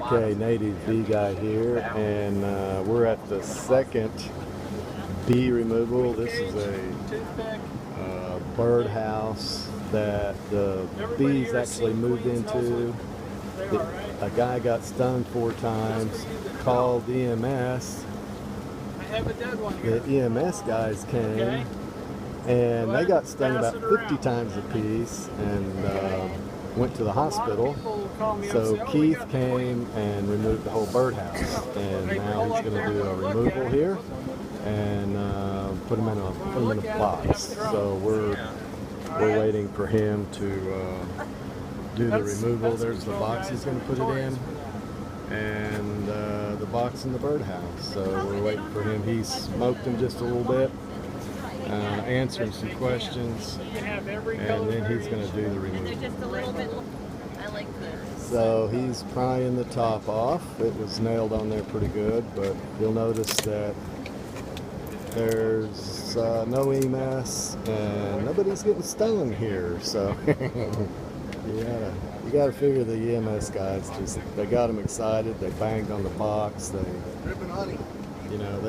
Okay, native bee guy here, and we're at the second bee removal. This is a birdhouse that the bees actually moved into. A guy got stung 4 times, called EMS. The EMS guys came, and they got stung about 50 times apiece, and went to the hospital. So Keith came and removed the whole birdhouse, and now he's going to do a removal here and put them in a box. So we're waiting for him to do the removal. There's the box he's going to put it in, and the box in the birdhouse. So we're waiting for him. He smoked them just a little bit, answering some questions, and then he's going to do the removal. So he's prying the top off. It was nailed on there pretty good, but you'll notice that there's no EMS and nobody's getting stung here. So you gotta figure the EMS guys they got them excited. They banged on the box. They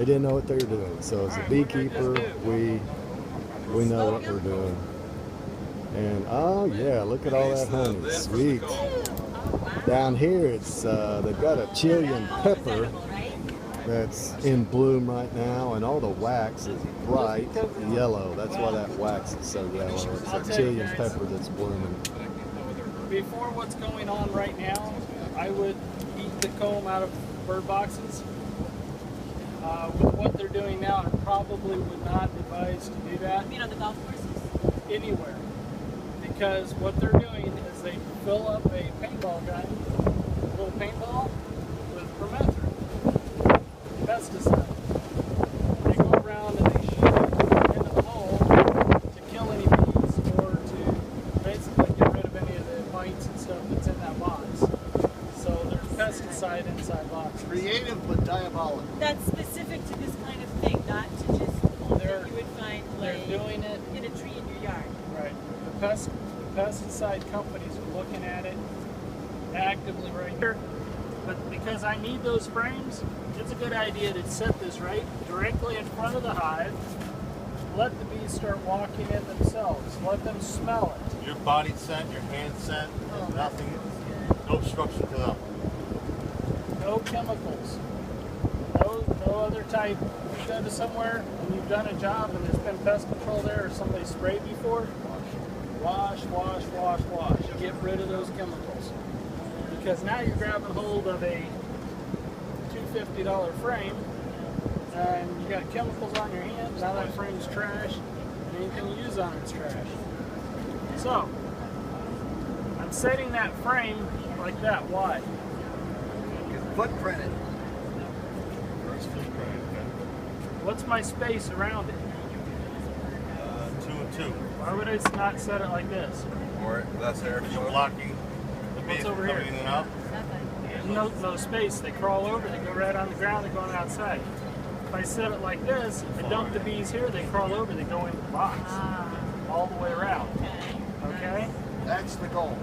didn't know what they were doing. So as a beekeeper, we know what we're doing. And oh yeah, look at all that honey, sweet. Down here, it's they've got a Chilean pepper that's in bloom right now, and all the wax is bright yellow. That's why that wax is so yellow. It's a Chilean pepper that's blooming. Before what's going on right now, I would eat the comb out of bird boxes. With what they're doing now, I probably would not advise to do that. You mean on the golf courses? Anywhere. Because what they're doing is they fill up a paintball gun, a little paintball, with permethrin, pesticide. They go around and they shoot it into the hole to kill any bees or to basically get rid of any of the mites and stuff that's in that box. So there's pesticide inside boxes. Creative but diabolical. That's specific to this kind of thing, not to just that you would find like doing it in a tree in your yard. Right. The pesticide companies are looking at it actively right here. But because I need those frames, it's a good idea to set this right directly in front of the hive. Let the bees start walking in themselves. Let them smell it. Your body scent, your hand scent, nothing, no obstruction to them. No chemicals. No other type. You go to somewhere and you've done a job and there's been pest control there or somebody sprayed before, wash, wash, wash, wash. Get rid of those chemicals. Because now you're grabbing hold of a $250 frame and you got chemicals on your hands. Now that frame's trash and anything you use on it's trash. So, I'm setting that frame like that. Why? Footprinted. What's my space around it? 2 and 2. Why would I not set it like this? Or that's air. You're blocking the bees over coming here? in and out. There's no space. They crawl over. They go right on the ground. They're going outside. If I set it like this, I dump the bees here. They crawl over. They go into the box all the way around. Okay? That's the goal.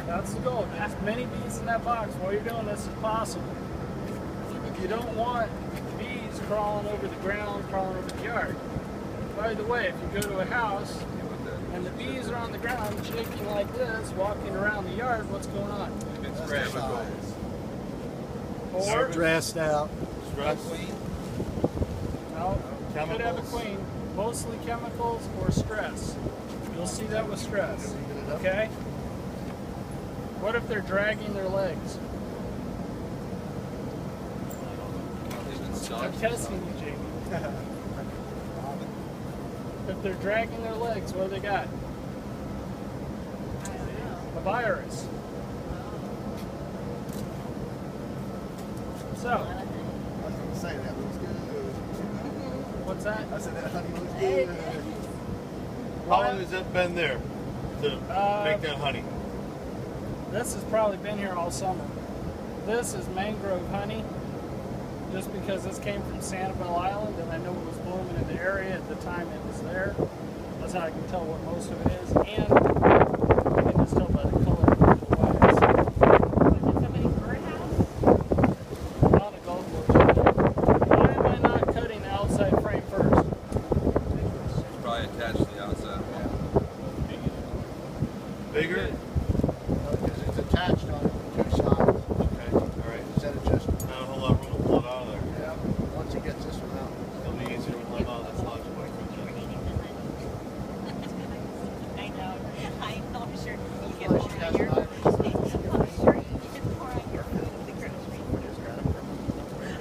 That's the goal. Get as many bees in that box while you're doing this as possible. You don't want bees crawling over the ground, crawling over the yard. By the way, if you go to a house and the bees are on the ground shaking like this, walking around the yard, what's going on? Or Stressed out. Stress. No, could have a queen. Mostly chemicals or stress. You'll see that with stress. Okay? What if they're dragging their legs? I'm testing you, Jamie. If they're dragging their legs, what do they got? A virus. So, I was going to say that looks good. what's that? I said that honey looks good. How long has it been there to make that honey? This has probably been here all summer. This is mangrove honey, just because this came from Sanibel Island and I know it was blooming in the area at the time it was there. That's how I can tell what most of it is. And I can just tell by the color of the wax. Was it somebody's birdhouse?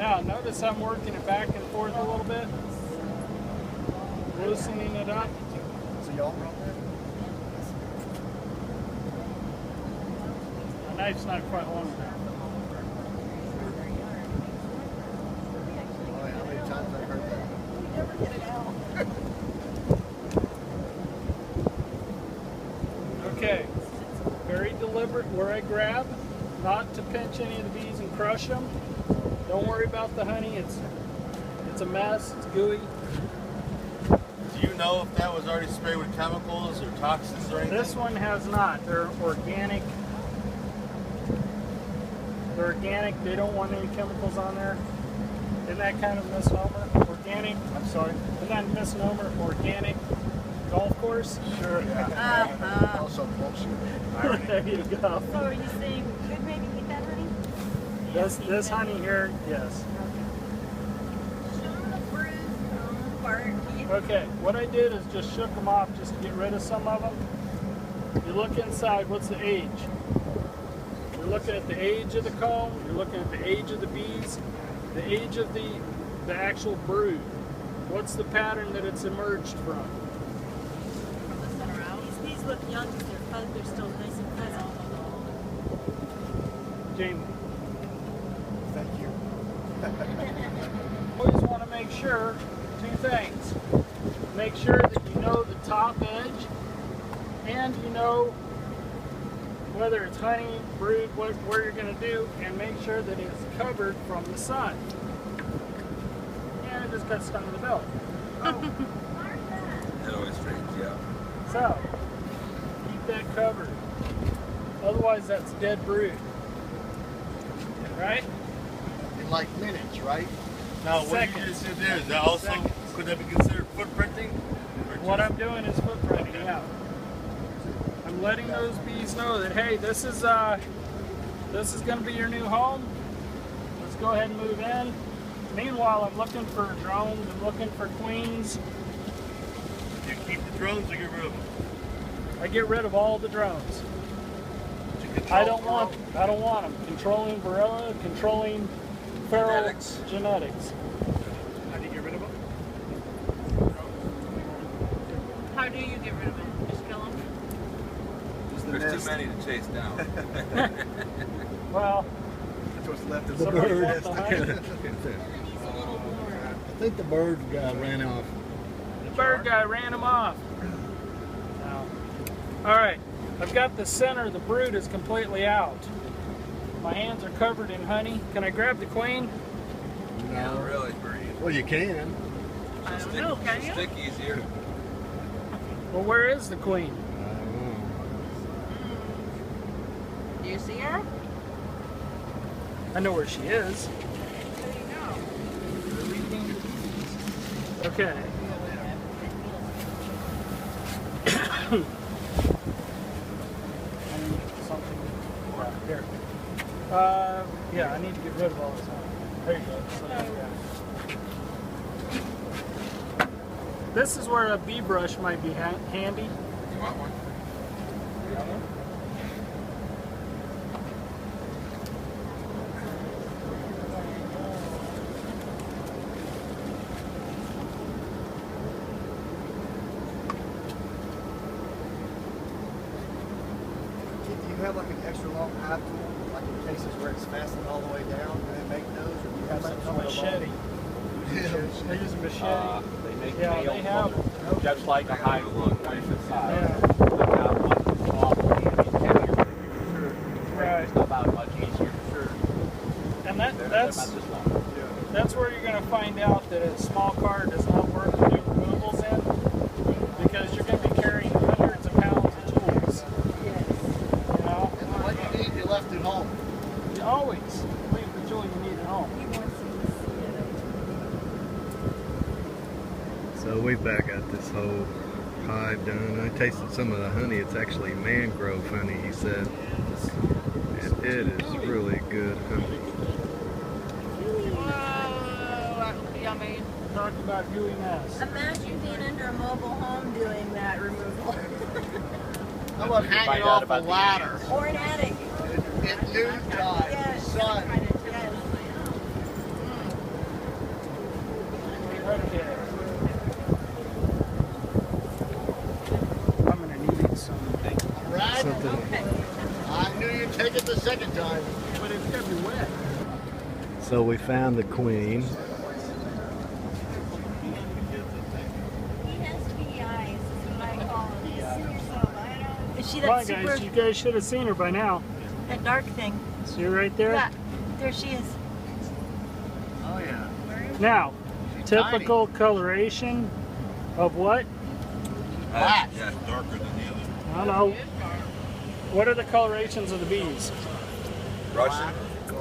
Now, notice I'm working it back and forth a little bit, loosening it up. So y'all brought that? The knife's not quite long enough. Oh, how many times I've heard that? Never get it out. Okay, very deliberate where I grab, not to pinch any of the bees and crush them. Don't worry about the honey, it's a mess, it's gooey. Do you know if that was already sprayed with chemicals or toxins or anything? This one has not. They're organic. They're organic, they don't want any chemicals on there. Isn't that kind of a misnomer? Organic, I'm sorry, isn't that a misnomer? Organic golf course? Sure, yeah. Also bullshit. There you go. So are you saying we could maybe eat that honey? This honey here, yes. Okay, what I did is just shook them off just to get rid of some of them. You look inside, what's the age? You're looking at the age of the comb, you're looking at the age of the bees, the age of the actual brood. What's the pattern that it's emerged from? These look young because they're still nice and fuzzy. Jamie. Thank you. Always want to make sure two things. Make sure that you know the top edge and you know whether it's honey, brood, where you're going to do, and make sure that it's covered from the sun. And it just got stung in the belly. That always freaks you out. So, keep that covered. Otherwise, that's dead brood. Right? In like minutes, right? Now, what you Seconds. just did there, is that also, could that be considered footprinting? Or What just- I'm doing is footprinting, yeah. I'm letting those bees know that, hey, this is going to be your new home. Let's go ahead and move in. Meanwhile, I'm looking for drones. I'm looking for queens. You keep the drones or get rid of them? I get rid of all the drones. To control I don't want them. Controlling varroa, controlling feral Genetics. genetics. How do you get rid of them? How do you get rid of them? Just kill them? There's too many to chase down. Well, That's what's left of somebody bird. wants the honey. I think the bird guy ran off. The bird guy ran him off. Now, all right, I've got the center. The brood is completely out. My hands are covered in honey. Can I grab the queen? Not No. really. Well, you can. I don't know, can you? Stick easier. Well, where is the queen? I don't know. Do you see her? I know where she is. There you go. Okay. I need something. Here. Yeah, I need to get rid of all this honey. There you go. So, yeah. This is where a bee brush might be handy. You want one? Do you have like an extra long eye tool, like in cases where it's fastened all the way down, and then make those, or do you have some A sort of machete. They use a machete. They make Yeah, nails they have. from it, just like a hardwood knife inside. Yeah. I got one awful handy, heavier, sure. Right. Break the stuff out much easier, sure. And They're about this long. that's where you're going to find out that a small car does not work to do removals in, because you're going to be carrying hundreds of pounds of tools. Yes. You know, And what you need, you left at home. you always leave the tool you need at home. He wants you to see it. So we've back got this whole hive done. I tasted some of the honey. It's actually mangrove honey, he said. And it is really good honey. Whoa, that would be yummy. Talk about gooey mess. Imagine being under a mobile home doing that removal. How about hanging Find out off a about the ladder Or an attic. at noontime, Yes. sun? Yes. So we found the queen. He has PEIs, is what I call him. See yourself, I don't. Is she Come on, that super, guys. You guys should have seen her by now. that dark thing? See her right there? Yeah, there she is. Oh yeah. Now, typical coloration of what? Yeah, it's darker than the other. I don't know. What are the colorations of the bees? Russian?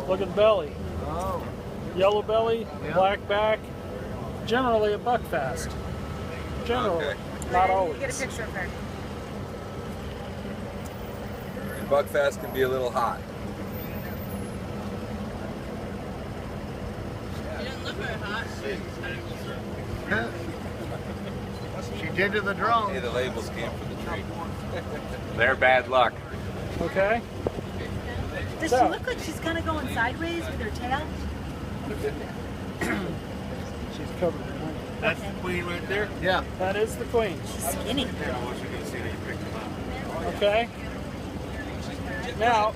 Look at the belly. Oh. Yellow belly, Yeah. black back. Generally a buckfast. Generally, Okay. not Get a always. picture of her. And buckfast can be a little hot. You don't look very hot. She did to the drone. Hey, the labels came from the tree. They're bad luck. Okay? Does So- she look like she's kind of going sideways with her tail? She's covered in honey. That's the queen right there. Yeah. That is the queen. She's skinny. I want you to see how you picked them out. Okay? Now,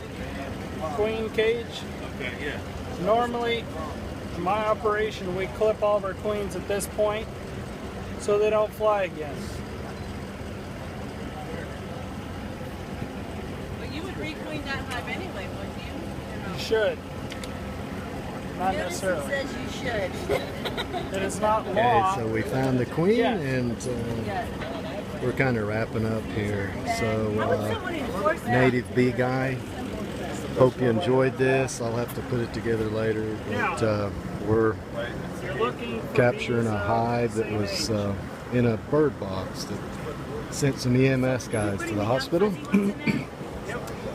queen cage. Okay, yeah. Normally, in my operation, we clip all of our queens at this point so they don't fly again. But you would requeen that hive anyway, wouldn't you? You should. Not Medicine necessarily. says you should. It is not Okay, law. so we found the queen, Yeah. and we're kind of wrapping up here. So, How would someone enforce that? native bee guy, hope you enjoyed this. I'll have to put it together later. But we're You're looking for capturing bees, a hive that was in a bird box that sent some EMS guys to the hospital.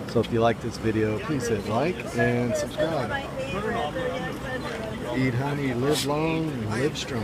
So if you like this video, please hit like and subscribe. Eat honey, live long, and live strong.